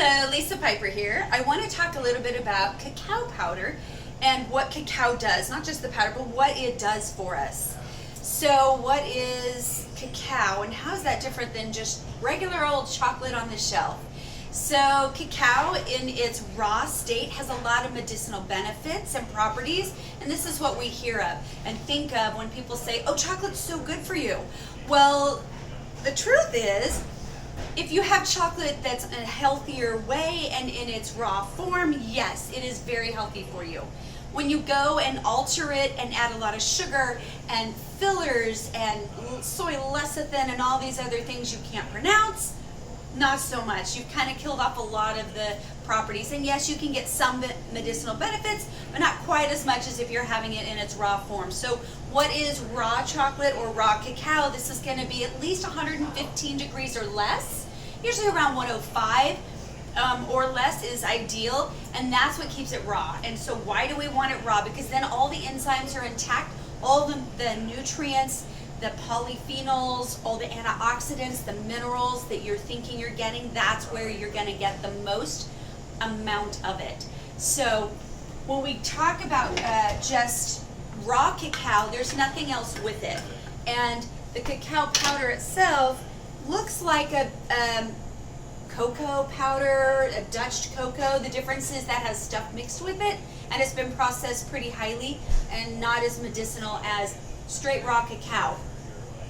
Hello, Lisa Piper here. I want to talk a little bit about cacao powder and what cacao does, not just the powder, but what it does for us. So what is cacao and how is that different than just regular old chocolate on the shelf? So cacao in its raw state has a lot of medicinal benefits and properties, and this is what we hear of and think of when people say, oh, chocolate's so good for you. Well, the truth is, if you have chocolate that's in a healthier way and in its raw form, yes, it is very healthy for you. When you go and alter it and add a lot of sugar and fillers and soy lecithin and all these other things you can't pronounce, not so much. You've kind of killed off a lot of the properties. And yes, you can get some medicinal benefits, but not quite as much as if you're having it in its raw form. So what is raw chocolate or raw cacao? This is going to be at least 115 degrees or less. Usually around 105 or less is ideal, and that's what keeps it raw. And so why do we want it raw? Because then all the enzymes are intact, all the nutrients, the polyphenols, all the antioxidants, the minerals that you're thinking you're getting, that's where you're going to get the most amount of it. So when we talk about just raw cacao, there's nothing else with it. And the cacao powder itself looks like a cocoa powder, a Dutch cocoa. The difference is that has stuff mixed with it, and it's been processed pretty highly and not as medicinal as straight raw cacao.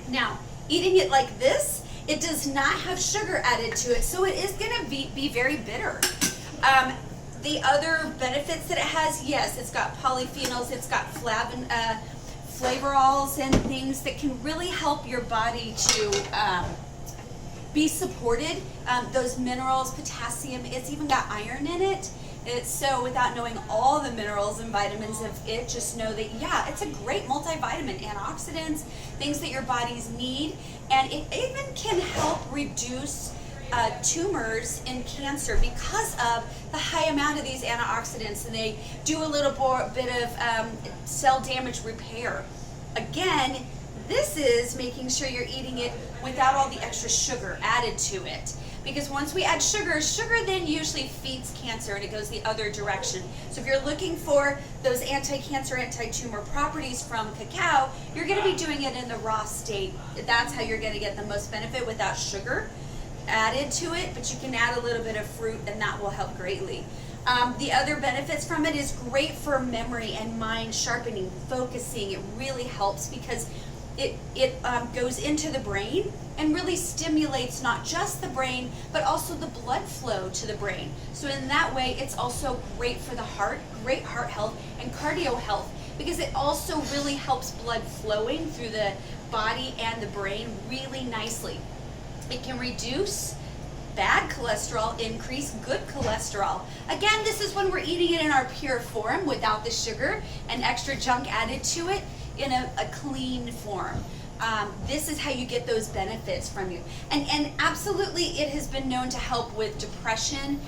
Now, eating it like this, it does not have sugar added to it, so it is going to be very bitter. The other benefits that it has, yes, it's got polyphenols, it's got flavonols and things that can really help your body to be supported. Those minerals, potassium, it's even got iron in it. So without knowing all the minerals and vitamins of it, just know that, yeah, it's a great multivitamin, antioxidants, things that your bodies need, and it even can help reduce tumors in cancer because of the high amount of these antioxidants, and they do a little bit of cell damage repair. Again, this is making sure you're eating it without all the extra sugar added to it. Because once we add sugar, sugar then usually feeds cancer and it goes the other direction. So if you're looking for those anti-cancer, anti-tumor properties from cacao, you're going to be doing it in the raw state. That's how you're going to get the most benefit without sugar added to it, but you can add a little bit of fruit and that will help greatly. The other benefits from it is great for memory and mind sharpening, focusing. It really helps because it goes into the brain and really stimulates not just the brain, but also the blood flow to the brain. So in that way, it's also great for the heart, great heart health and cardio health, because it also really helps blood flowing through the body and the brain really nicely. It can reduce bad cholesterol, increase good cholesterol. Again, this is when we're eating it in our pure form without the sugar and extra junk added to it in a clean form. This is how you get those benefits from you. And absolutely, it has been known to help with depression,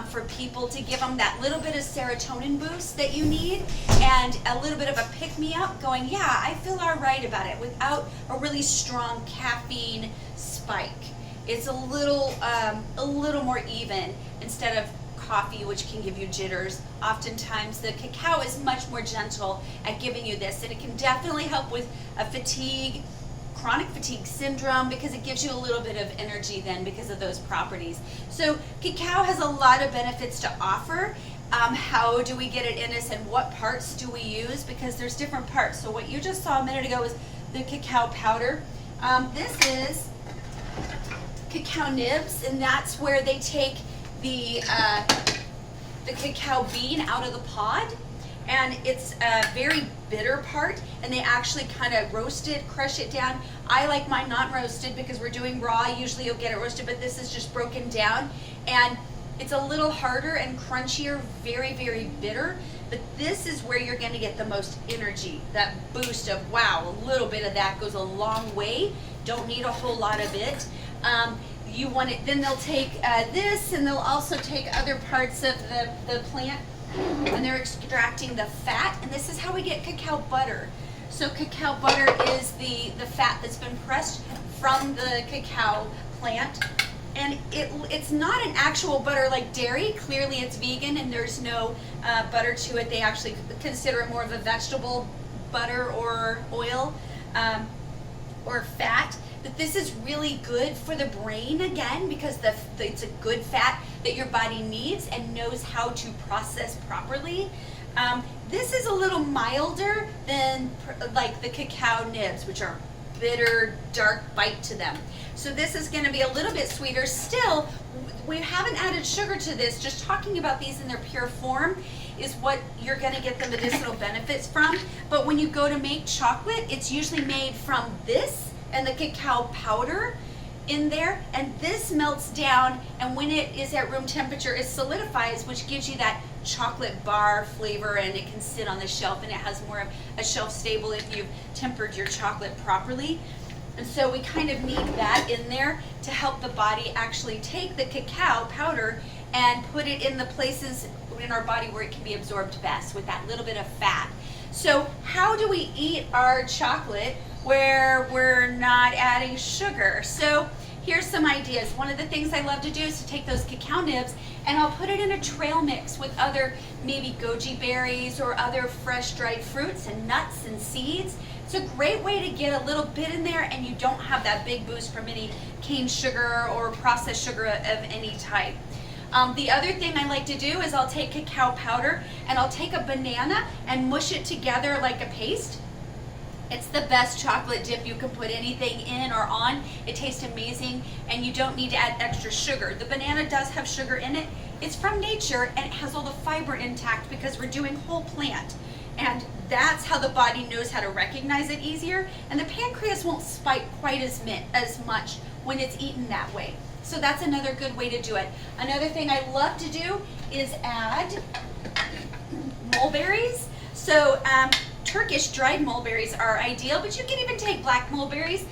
for people to give them that little bit of serotonin boost that you need and a little bit of a pick-me-up going, yeah, I feel all right about it without a really strong caffeine spike. It's a little more even instead of coffee, which can give you jitters. Oftentimes the cacao is much more gentle at giving you this, and it can definitely help with a chronic fatigue syndrome, because it gives you a little bit of energy then because of those properties. So cacao has a lot of benefits to offer. How do we get it in us and what parts do we use? Because there's different parts. So what you just saw a minute ago was the cacao powder. This is cacao nibs, and that's where they take the cacao bean out of the pod, and it's a very bitter part, and they actually kind of roast it, crush it down. I like mine not roasted because we're doing raw. Usually you'll get it roasted, but this is just broken down, and it's a little harder and crunchier, very, very bitter. But this is where you're going to get the most energy, that boost of, wow, a little bit of that goes a long way. Don't need a whole lot of it. You want it, then they'll take this, and they'll also take other parts of the plant, and they're extracting the fat, and this is how we get cacao butter. So cacao butter is the fat that's been pressed from the cacao plant, And it's not an actual butter like dairy. Clearly it's vegan and there's no butter to it. They actually consider it more of a vegetable butter or oil or fat. But this is really good for the brain, again, because it's a good fat that your body needs and knows how to process properly. This is a little milder than like the cacao nibs, which are bitter, dark bite to them. So this is going to be a little bit sweeter. Still, we haven't added sugar to this. Just talking about these in their pure form is what you're going to get the medicinal benefits from. But when you go to make chocolate, it's usually made from this and the cacao powder in there, and this melts down, and when it is at room temperature, it solidifies, which gives you that chocolate bar flavor, and it can sit on the shelf, and it has more of a shelf stable if you've tempered your chocolate properly. And so we kind of need that in there to help the body actually take the cacao powder and put it in the places in our body where it can be absorbed best with that little bit of fat. So how do we eat our chocolate where we're not adding sugar? So here's some ideas. One of the things I love to do is to take those cacao nibs and I'll put it in a trail mix with other maybe goji berries or other fresh dried fruits and nuts and seeds. It's a great way to get a little bit in there and you don't have that big boost from any cane sugar or processed sugar of any type. The other thing I like to do is I'll take cacao powder and I'll take a banana and mush it together like a paste. It's the best chocolate dip you can put anything in or on. It tastes amazing and you don't need to add extra sugar. The banana does have sugar in it. It's from nature and it has all the fiber intact because we're doing whole plant. And that's how the body knows how to recognize it easier. And the pancreas won't spike quite as much when it's eaten that way. So that's another good way to do it. Another thing I love to do is add mulberries. So Turkish dried mulberries are ideal, but you can even take black mulberries.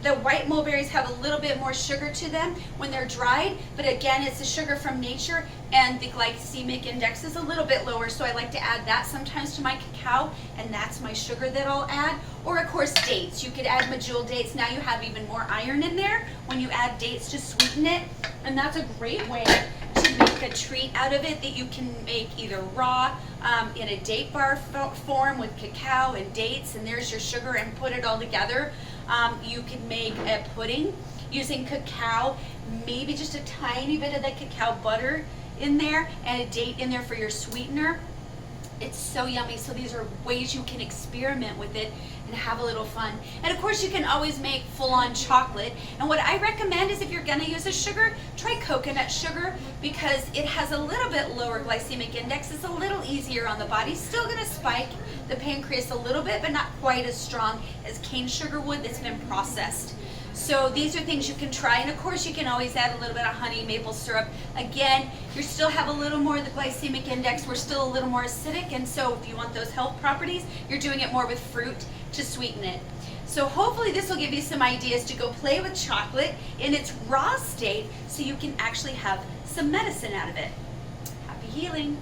The white mulberries have a little bit more sugar to them when they're dried, but again, it's a sugar from nature and the glycemic index is a little bit lower, so I like to add that sometimes to my cacao, and that's my sugar that I'll add. Or of course dates. You could add medjool dates. Now you have even more iron in there when you add dates to sweeten it, and that's a great way to make a treat out of it that you can make either raw in a date bar form with cacao and dates, and there's your sugar, and put it all together. You can make a pudding using cacao, maybe just a tiny bit of the cacao butter in there and a date in there for your sweetener. It's so yummy. So these are ways you can experiment with it and have a little fun. And of course you can always make full-on chocolate. And what I recommend is if you're gonna use a sugar, try coconut sugar because it has a little bit lower glycemic index. It's a little easier on the body. Still gonna spike the pancreas a little bit, but not quite as strong as cane sugar would that's been processed. So these are things you can try, and of course you can always add a little bit of honey, maple syrup. Again, you still have a little more of the glycemic index, we're still a little more acidic, and so if you want those health properties, you're doing it more with fruit to sweeten it. So hopefully this will give you some ideas to go play with chocolate in its raw state so you can actually have some medicine out of it. Happy healing!